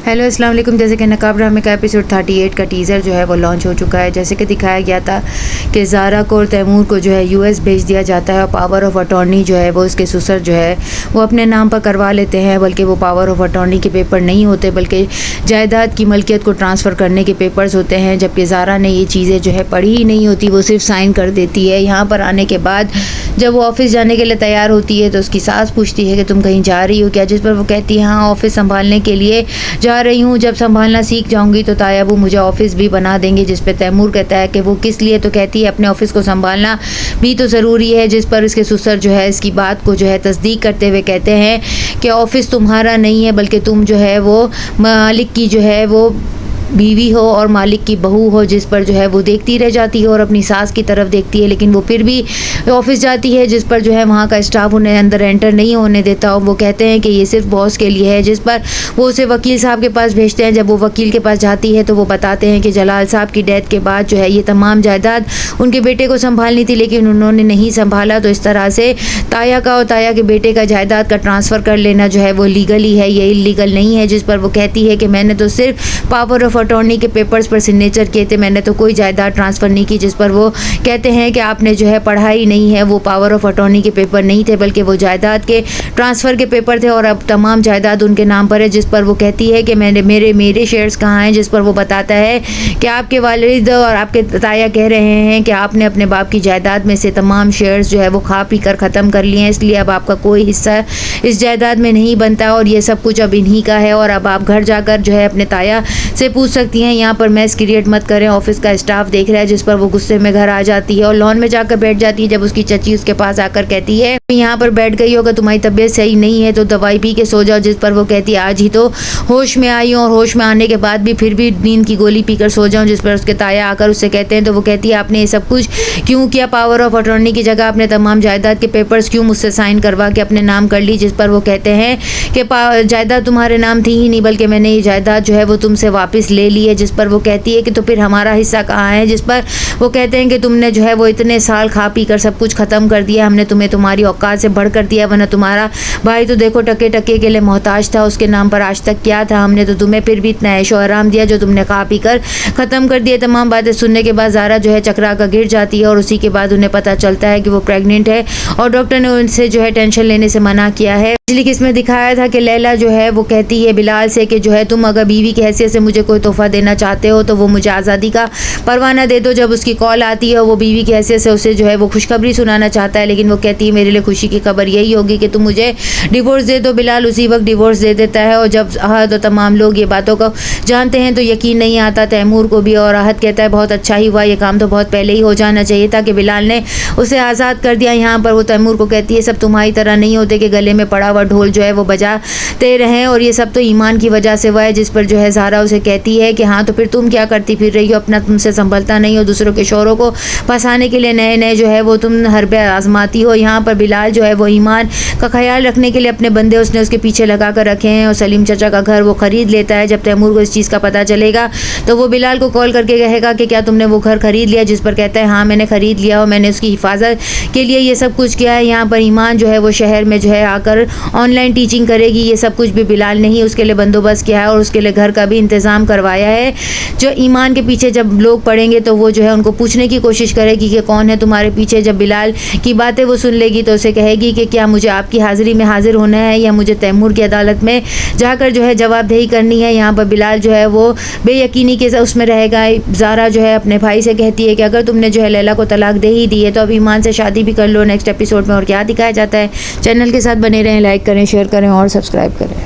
Hello अस्सलाम वालेकुम। जैसे कि नकाब ड्रामे का एपिसोड 38 का टीज़र जो है वो लॉन्च हो चुका है। जैसे कि दिखाया गया था कि ज़ारा को और तैमूर को जो है यूएस भेज दिया जाता है और पावर ऑफ अटॉर्नी जो है वो उसके ससुर जो है वो अपने नाम पर करवा लेते हैं। बल्कि वो पावर ऑफ अटॉर्नी के पेपर नहीं होते बल्कि जायदाद की मलकियत को ट्रांसफ़र करने के पेपर्स होते हैं। जबकि ज़ारा ने ये चीज़ें जो है पढ़ी ही नहीं होती, वो सिर्फ साइन कर देती है। यहाँ पर आने के बाद जब वो ऑफ़िस जाने के लिए तैयार होती है तो उसकी सास पूछती है कि तुम कहीं जा रही हो क्या, जिस पर वो कहती है हाँ ऑफ़िस संभालने के लिए जा रही हूँ, जब संभालना सीख जाऊंगी तो ताया वो मुझे ऑफ़िस भी बना देंगे। जिस पे तैमूर कहता है कि वो किस लिए, तो कहती है अपने ऑफ़िस को संभालना भी तो ज़रूरी है। जिस पर इसके ससुर जो है इसकी बात को जो है तस्दीक करते हुए कहते हैं कि ऑफ़िस तुम्हारा नहीं है बल्कि तुम जो है वो मालिक की जो है वो बीवी हो और मालिक की बहू हो। जिस पर जो है वो देखती रह जाती है और अपनी सास की तरफ देखती है, लेकिन वो फिर भी ऑफिस जाती है। जिस पर जो है वहाँ का स्टाफ उन्हें अंदर एंटर नहीं होने देता और वो कहते हैं कि ये सिर्फ बॉस के लिए है। जिस पर वो उसे वकील साहब के पास भेजते हैं। जब वो वकील के पास जाती है तो वो बताते हैं कि जलाल साहब की डेथ के बाद जो है ये तमाम जायदाद उनके बेटे को संभालनी थी लेकिन उन्होंने नहीं संभाला, तो इस तरह से ताया का और ताया के बेटे का जायदाद का ट्रांसफ़र कर लेना जो है वो लीगली है, ये इलीगल नहीं है। जिस पर वो कहती है कि मैंने तो सिर्फ पावर ऑफ अटॉर्नी के पेपर्स पर सिग्नेचर किए थे, मैंने तो कोई जायदाद ट्रांसफ़र नहीं की। जिस पर वो कहते हैं कि आपने जो है पढ़ा ही नहीं है, वो पावर ऑफ अटॉर्नी के पेपर नहीं थे बल्कि वो जायदाद के ट्रांसफ़र के पेपर थे और अब तमाम जायदाद उनके नाम पर है। जिस पर वो कहती है कि मेरे शेयर्स कहाँ हैं। जिस पर वो बताता है कि आपके वालिद और आपके ताया कह रहे हैं कि आपने अपने बाप की जायदाद में से तमाम शेयर्स जो है वो खा पी कर ख़त्म कर लिए हैं, इसलिए अब आपका कोई हिस्सा इस जायदाद में नहीं बनता और ये सब कुछ अब इन्हीं का है और अब आप घर जाकर जो है अपने ताया से पूछ सकती हैं। यहाँ पर मैस क्रिएट मत करें, ऑफिस का स्टाफ देख रहा है। जिस पर वो गुस्से में घर आ जाती है और लॉन में जाकर बैठ जाती है। जब उसकी चची उसके पास आकर कहती है यहाँ पर बैठ गई होगा, तुम्हारी तबीयत सही नहीं है तो दवाई पी के सो जाओ। जिस पर वो कहती है आज ही तो होश में आई हूँ और होश में आने के बाद भी फिर भी नींद की गोली पीकर सो जाऊँ। जिस पर उसके ताया आकर उससे कहते हैं तो वो कहती है आपने ये सब कुछ क्यों किया, पावर ऑफ अटॉर्नी की जगह आपने तमाम जायदाद के पेपर्स क्यों मुझसे साइन करवा के अपने नाम कर ली। जिस पर वो कहते हैं कि जायदाद तुम्हारे नाम थी ही नहीं बल्कि मैंने ये जायदाद जो है वो तुमसे वापस ले ली है। जिस पर वो कहती है कि तो फिर हमारा हिस्सा कहाँ है। जिस पर वो कहते हैं कि तुमने जो है वो इतने साल खा पी कर सब कुछ ख़त्म कर दिया, हमने तुम्हें तुम्हारी औकात से बढ़ कर दिया, वरना तुम्हारा भाई तो देखो टके टके के लिए मोहताज था, उसके नाम पर आज तक क्या था, हमने तो तुम्हें फिर भी इतना ऐशो आराम दिया जो तुमने खा पी कर ख़त्म कर दिया। तमाम बातें सुनने के बाद ज़ारा जो है चकरा कर गिर जाती है और उसी के बाद उन्हें पता चलता है कि वो प्रेग्नेंट है और डॉक्टर ने उनसे जो है टेंशन लेने से मना किया है। पिछली किस्त में दिखाया था कि लैला जो है वो कहती है बिलाल से कि जो है तुम अगर बीवी की हैसियत से मुझे कोई तोहफा देना चाहते हो तो वो मुझे आज़ादी का परवाना दे दो। जब उसकी कॉल आती है वो बीवी की हैसियत से उसे जो है वो खुशखबरी सुनाना चाहता है, लेकिन वो कहती है मेरे लिए खुशी की खबर यही होगी कि तुम मुझे डिवोर्स दे दो। बिलाल उसी वक्त डिवोर्स दे देता है और जब आहद और तमाम लोग ये बातों को जानते हैं तो यकीन नहीं आता तैमूर को भी। और आहद कहता है बहुत अच्छा ही हुआ, ये काम तो बहुत पहले ही हो जाना चाहिए था कि बिलाल ने उसे आज़ाद कर दिया। यहाँ पर वो तैमूर को कहती है सब तुम्हारी तरह नहीं होते कि गले में पड़ा हुआ ढोल जो है वो बजाते रहें और ये सब तो ईमान की वजह से हुआ है। जिस पर जो है ज़ारा उसे कहती है कि हाँ तो फिर तुम क्या करती फिर रही हो, अपना तुमसे संभलता नहीं हो, दूसरों के शोरों को फंसाने के लिए नए नए जो है वो तुम हरबे आजमाती हो। यहाँ पर बिलाल जो है वो ईमान का ख्याल रखने के लिए अपने बंदे उसने उसके पीछे लगा कर रखे हैं और सलीम चाचा का घर वो ख़रीद लेता है। जब तैमूर को इस चीज़ का पता चलेगा तो वो बिलाल को कॉल करके कहेगा कि क्या तुमने वो घर ख़रीद लिया। जिस पर कहता है हाँ मैंने ख़रीद लिया और मैंने उसकी हिफाजत के लिए ये सब कुछ किया है। यहाँ पर ईमान जो है वो शहर में जो है आकर ऑनलाइन टीचिंग करेगी, ये सब कुछ भी बिलाल ने ही उसके लिए बंदोबस्त किया है और उसके लिए घर का भी इंतज़ाम करवाया है। जो ईमान के पीछे जब लोग पड़ेंगे तो वो जो है उनको पूछने की कोशिश करेगी कि कौन है तुम्हारे पीछे। जब बिलाल की बातें वो सुन लेगी तो उसे कहेगी कि क्या मुझे आपकी हाज़िरी में हाजिर होना है या मुझे तैमूर की अदालत में जाकर जो है जवाबदेही करनी है। यहाँ पर बिलाल जो है वो बेयकीनी के उसमें रहेगा। ज़ारा जो है अपने भाई से कहती है कि अगर तुमने जो है लैला को तलाक दे ही दी है तो अब ईमान से शादी भी कर लो। नेक्स्ट एपिसोड में और क्या दिखाया जाता है। चैनल के साथ बने रहें, लाइक करें, शेयर करें और सब्सक्राइब करें।